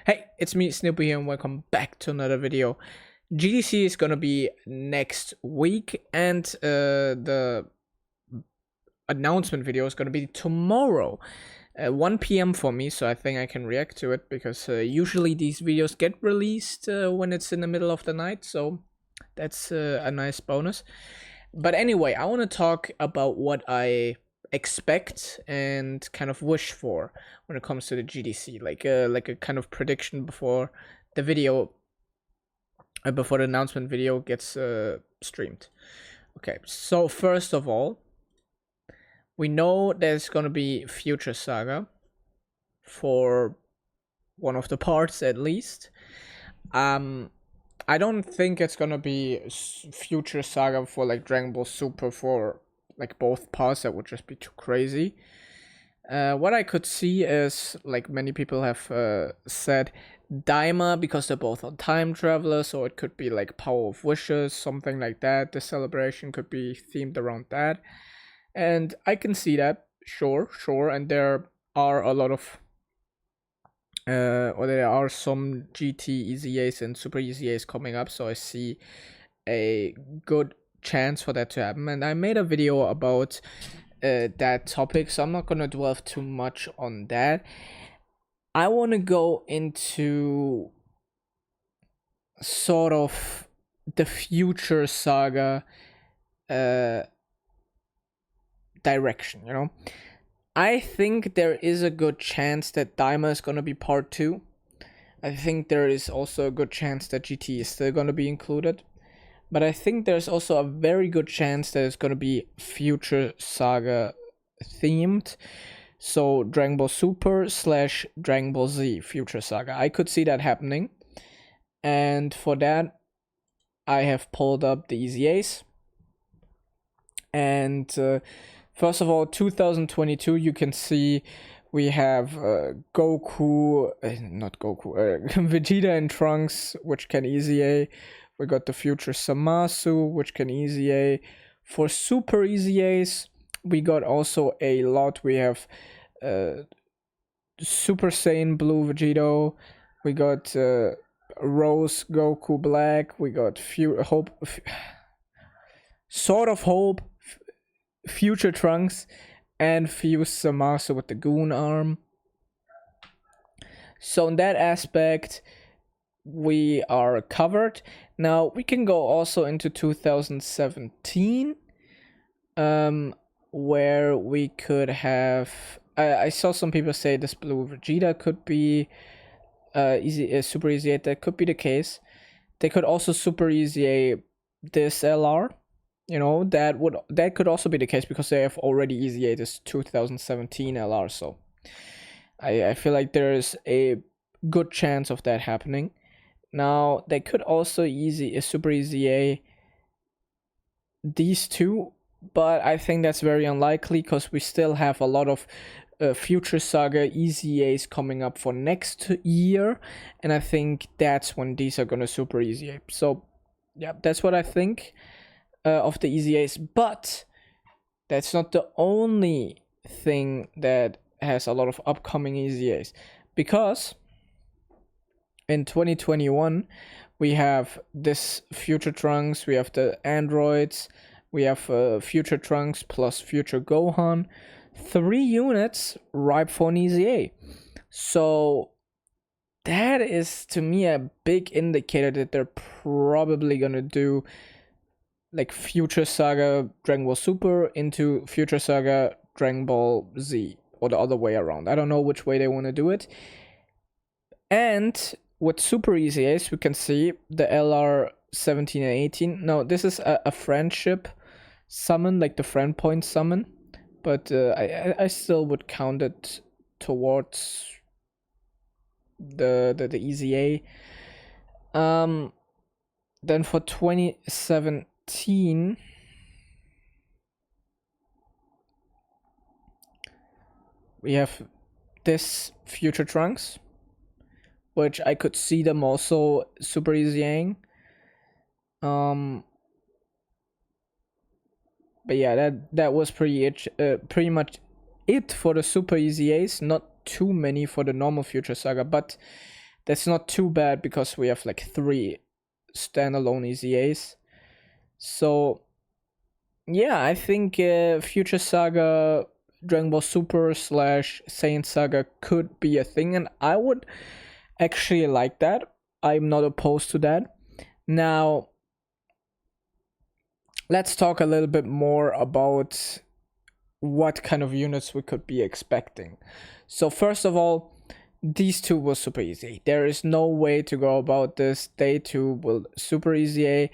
Hey, it's me, Snoopy here, and welcome back to another video. GDC is gonna be next week, and the announcement video is gonna be tomorrow, 1 p.m. for me, so I think I can react to it, because usually these videos get released when it's in the middle of the night, so that's a nice bonus. But anyway, I want to talk about what I expect and kind of wish for when it comes to the GDC, like a kind of prediction before the video, before the announcement video gets streamed. Okay, so first of all, we know there's gonna be Future Saga for one of the parts at least. I don't think it's gonna be Future Saga for like Dragon Ball Super for like both parts. That would just be too crazy. What I could see is, like many people have said, Daima, because they're both on time travelers, so it could be like Power of Wishes, something like that. The celebration could be themed around that, and I can see that, sure. And there are a lot of or there are some GT EZAs and Super EZAs coming up, so I see a good chance for that to happen. And I made a video about that topic, so I'm not gonna dwell too much on that. I want to go into sort of the Future Saga direction, you know. I think there is a good chance that Daima is gonna be part 2. I think there is also a good chance that GT is still gonna be included. But I think there's also a very good chance that it's gonna be Future Saga themed. So Dragon Ball Super / Dragon Ball Z Future Saga. I could see that happening. And for that, I have pulled up the EZAs. And first of all, 2022, you can see we have Vegeta and Trunks, which can EZA. We got the Future Zamasu, which can EZA. For Super EZAs, we got also a lot. We have Super Saiyan Blue Vegito. We got Rose Goku Black. We got Sword of Hope, Future Trunks, and Fuse Zamasu with the Goon arm. So in that aspect, we are covered. Now we can go also into 2017, where we could have. I saw some people say this Blue Vegeta could be Super EZA. That could be the case. They could also Super EZA this LR. You know, that could also be the case, because they have already EZA this 2017 LR. So I feel like there is a good chance of that happening. Now they could also Super EZA these two, but I think that's very unlikely, because we still have a lot of Future Saga EZAs coming up for next year, and I think that's when these are gonna Super EZA. So yeah, that's what I think of the EZAs. But that's not the only thing that has a lot of upcoming EZAs, because in 2021 we have this Future Trunks, we have the androids, we have Future Trunks plus Future Gohan, 3 units ripe for an EZA. So that is, to me, a big indicator that they're probably gonna do like Future Saga Dragon Ball Super into Future Saga Dragon Ball Z, or the other way around. I don't know which way they want to do it. And with Super EZAs, we can see the LR 17 and 18. Now, this is a friendship summon, like the friend point summon, but I still would count it towards the EZA. Then for 2017, we have this Future Trunks, which I could see them also Super EZAing. But yeah, that was pretty much it for the Super EZAs. Not too many for the normal Future Saga, but That's not too bad because we have like 3 standalone EZAs. So yeah, I think Future Saga, Dragon Ball Super / Saiyan Saga could be a thing, and I would actually like that. I'm not opposed to that. Now, let's talk a little bit more about what kind of units we could be expecting. So first of all, these 2 were super easy. There is no way to go about this. They 2 will super easy.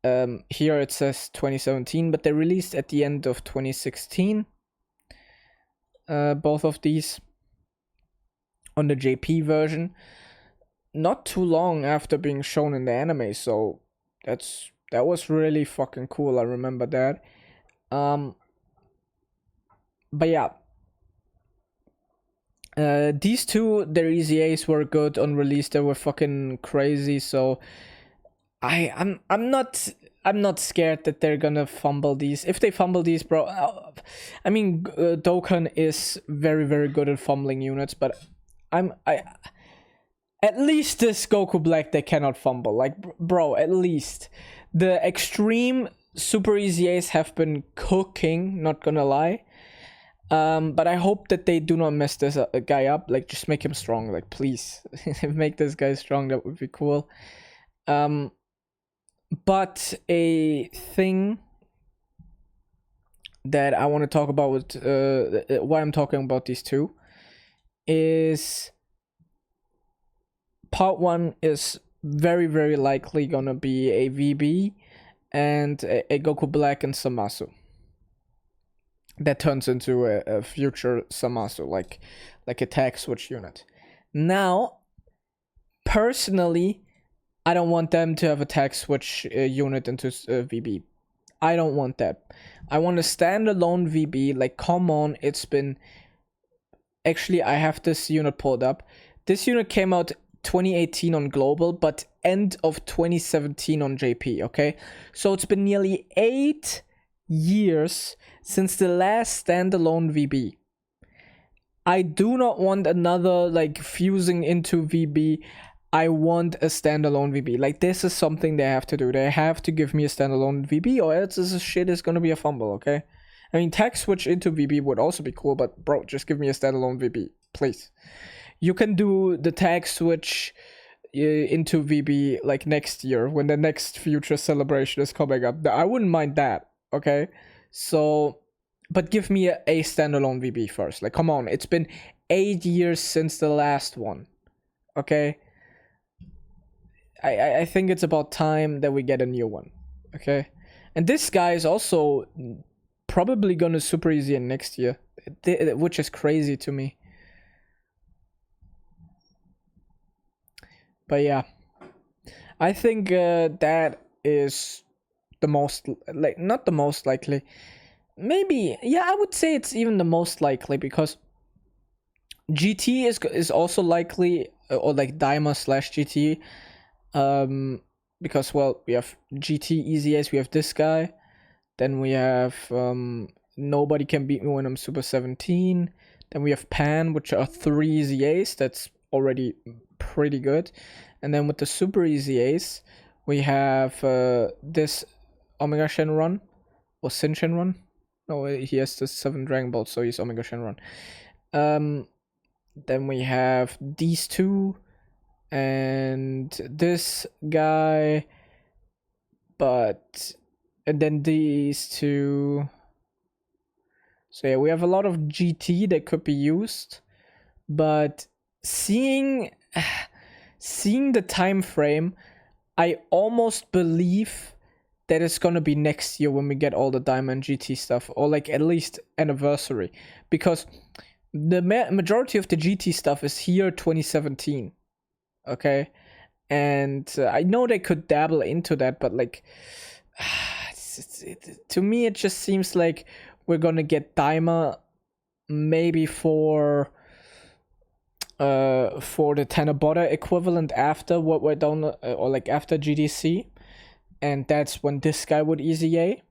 Here it says 2017, but they released at the end of 2016. Both of these on the JP version, not too long after being shown in the anime. So that was really fucking cool. I remember that. But yeah, these 2, their EZAs were good on release. They were fucking crazy. So I'm not scared that they're gonna fumble these. If they fumble these, bro, I mean, Dokkan is very, very good at fumbling units, but at least this Goku Black they cannot fumble. Like, bro, at least the extreme super EZAs have been cooking. Not gonna lie. But I hope that they do not mess this guy up. Like, just make him strong. Like, please, make this guy strong. That would be cool. But a thing that I want to talk about with why I'm talking about these 2 is part 1 is very, very likely gonna be a VB and a Goku Black and Samasu that turns into a future Samasu, like a tag switch unit. Now, personally, I don't want them to have a tag switch unit into VB. I don't want that. I want a standalone VB. Like, come on, it's been... Actually, I have this unit pulled up. This unit came out 2018 on Global, but end of 2017 on JP, okay? So it's been nearly 8 years since the last standalone VB. I do not want another, like, fusing into VB. I want a standalone VB. Like, this is something they have to do. They have to give me a standalone VB, or else this shit is gonna be a fumble, okay? I mean, tag switch into VB would also be cool, but bro, just give me a standalone VB, please. You can do the tag switch into VB like next year when the next future celebration is coming up. I wouldn't mind that, okay? So, but give me a standalone VB first. Like, come on, it's been 8 years since the last one, okay? I think it's about time that we get a new one, okay? And this guy is also probably gonna super easy in next year, which is crazy to me. But yeah, I think that is the most, like, not the most likely. Maybe, yeah, I would say it's even the most likely, because GT is also likely, or like Daima / GT. Because, well, we have GT EZAs, we have this guy, then we have Nobody Can Beat Me When I'm Super 17, then we have Pan, which are 3 EZAs, that's already pretty good, and then with the super EZAs, we have this Omega Shenron, or Sin Shenron, no, he has the 7 Dragon Balls, so he's Omega Shenron. Then we have these 2, and this guy, and then these 2. So yeah, we have a lot of GT that could be used, but seeing the time frame, I almost believe that it's gonna be next year when we get all the Diamond GT stuff, or like at least anniversary, because the majority of the GT stuff is here 2017. Okay, and I know they could dabble into that, but like, to me it just seems like we're gonna get Daima maybe for the Tanabata equivalent after what we're done, or like after GDC, and that's when this guy would EZA,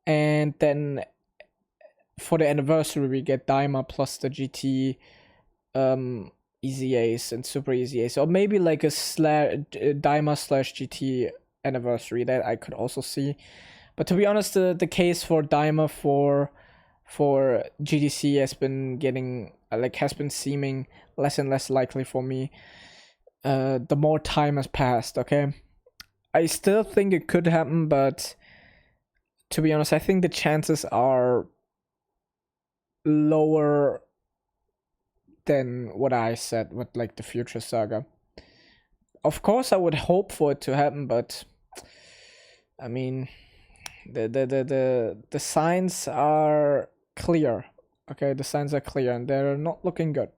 and then for the anniversary we get Daima plus the GT Easy Ace and Super Easy Ace, or maybe like a Daima slash GT anniversary that I could also see. But to be honest, the case for Daima for GDC has been getting has been seeming less and less likely for me. The more time has passed. Okay, I still think it could happen, but to be honest, I think the chances are lower than what I said with like the Future Saga. Of course, I would hope for it to happen, but I mean, the signs are clear. Okay, the signs are clear, and they're not looking good.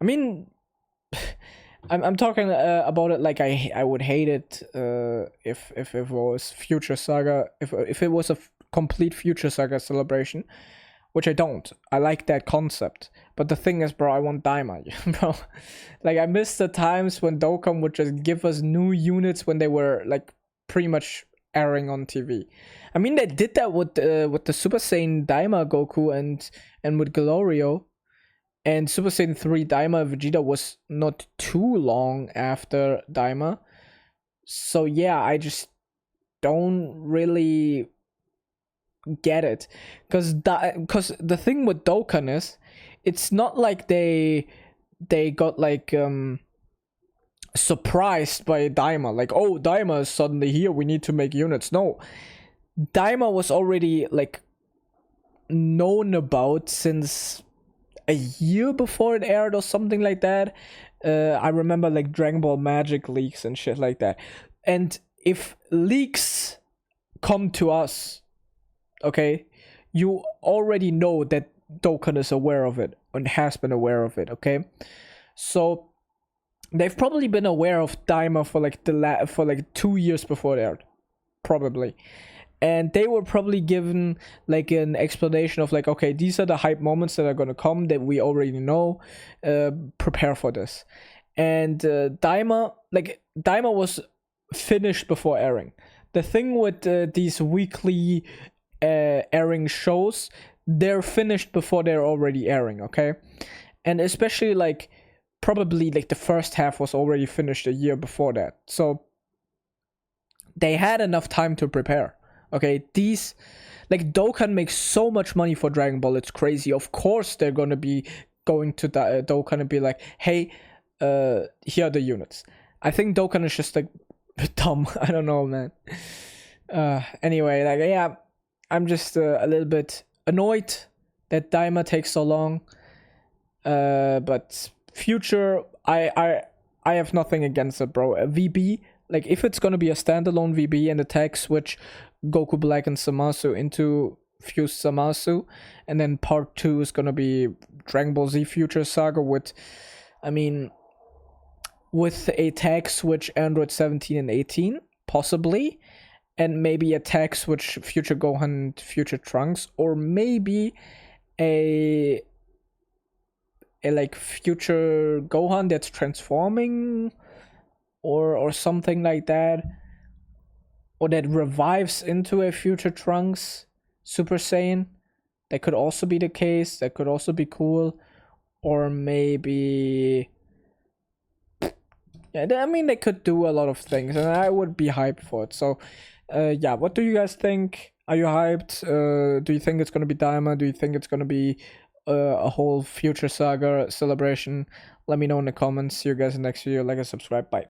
I mean, I'm talking about it like I would hate it if it was Future Saga, if it was a complete Future Saga celebration, which I don't. I like that concept, but the thing is, bro, I want Daima, bro. Like, I miss the times when Dokkan would just give us new units when they were like pretty much airing on TV. I mean, they did that with the Super Saiyan Daima Goku and with Glorio. And Super Saiyan 3 Daima Vegeta was not too long after Daima. So yeah, I just don't really get it. Because the thing with Dokkan is, it's not like they got like surprised by Daima. Like, oh, Daima is suddenly here, we need to make units. No. Daima was already like known about since a year before it aired or something like that. I remember like Dragon Ball Magic leaks and shit like that. And if leaks come to us, okay, you already know that Dokkan is aware of it and has been aware of it, okay? So they've probably been aware of Daima for like for like 2 years before it aired, probably. And they were probably given like an explanation of like, okay, these are the hype moments that are gonna come that we already know. Prepare for this. And Daima was finished before airing. The thing with these weekly airing shows, they're finished before they're already airing, okay? And especially like probably like the first half was already finished a year before that. So they had enough time to prepare. Okay, these, like, Dokkan makes so much money for Dragon Ball, it's crazy. Of course they're gonna be going to Dokkan and be like, hey, here are the units. I think Dokkan is just like dumb. I don't know, man. Anyway, like, yeah, I'm just a little bit annoyed that Daima takes so long. But Future, I have nothing against it, bro. A VB, like, if it's gonna be a standalone VB and attack switch Goku Black and Zamasu into Fused Zamasu, and then part 2 is gonna be Dragon Ball Z Future Saga with, I mean, with a tag switch Android 17 and 18, possibly, and maybe a tag switch Future Gohan and Future Trunks, or maybe a like Future Gohan that's transforming, or something like that, or that revives into a Future Trunks Super Saiyan. That could also be the case. That could also be cool. Or maybe, yeah, I mean, they could do a lot of things, and I would be hyped for it. So yeah, what do you guys think? Are you hyped? Do you think it's gonna be Daima? Do you think it's gonna be a whole Future Saga celebration? Let me know in the comments. See you guys in the next video. Like and subscribe. Bye.